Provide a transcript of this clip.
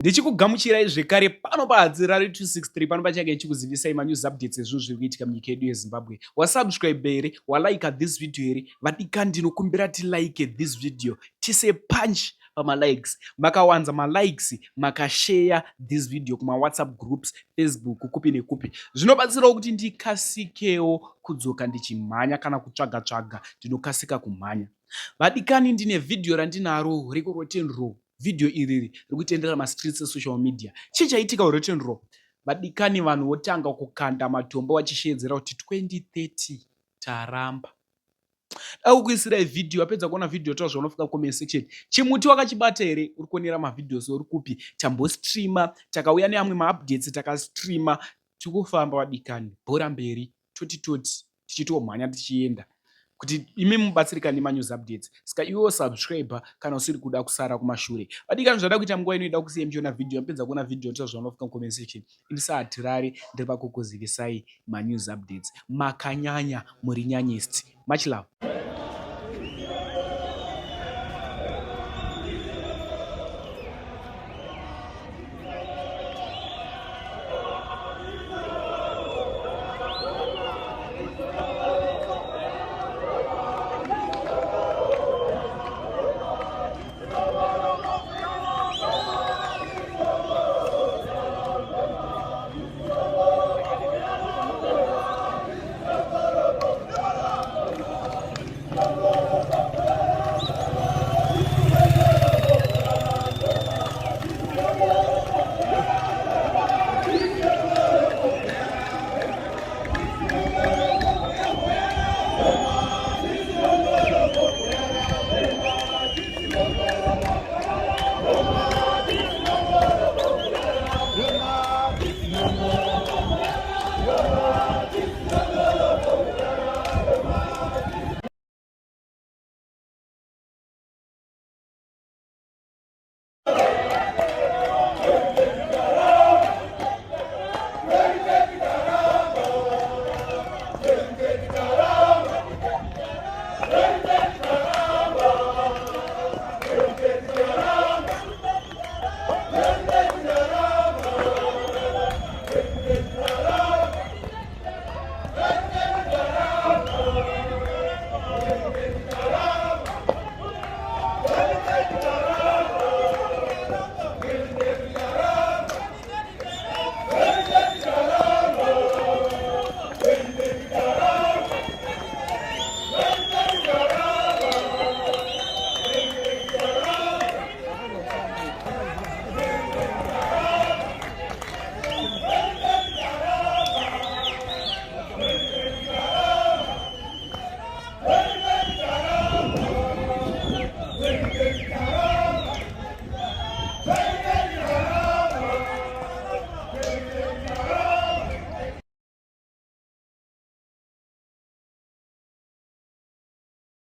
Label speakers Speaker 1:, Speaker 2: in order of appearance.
Speaker 1: Ndichikugamuchirai zvekare pano paHadzirari 263 pano pachake chikuzivisai manews updates ezvinhu zviri kuitika munyika yedu yeZimbabwe. Wasubscribe here, walike this video here, vadikani ndinokumbira tilike this video. Tise punch pamalikes. Makawanza malikes, makashare this video kuma WhatsApp groups, Facebook, kupi nekupi. Zvinobatsirawo kuti ndikasikewo kudzoka ndichimhanya kana kutsvaga ndinokasika kumhanya. Vadikani ndine video randinaro reko Rotten video iri rikuitendera mastreets esocial media. Chichaitika kuRotten Row, vadikani vanhu votanga kukanda matombo vachishedzera kuti 2030 taramba. Kukuisirai video, apedza kuona video tawo zvaunofika comment section. Chimuti wakachibata here? Uri kuonera mavideos uri kupi? Tambostreama, takauya neamwe maupdates takastreama, tikufamba vadikani. Bhora mberi, toti tichitomhanya tichienda. Kuti imi mubatsirika nemanews updates. Saka iwewo subscribe kana usiri kuda kusara kumashure. Vadikani zvada kuita nguva inoida kusiya muchiona video, apedza kuona video tawo zvaunofika comment section. Indisa Hatirari ndiri pakukuzivisai manews updates. Makanyanya muri nyanyesti. Much love.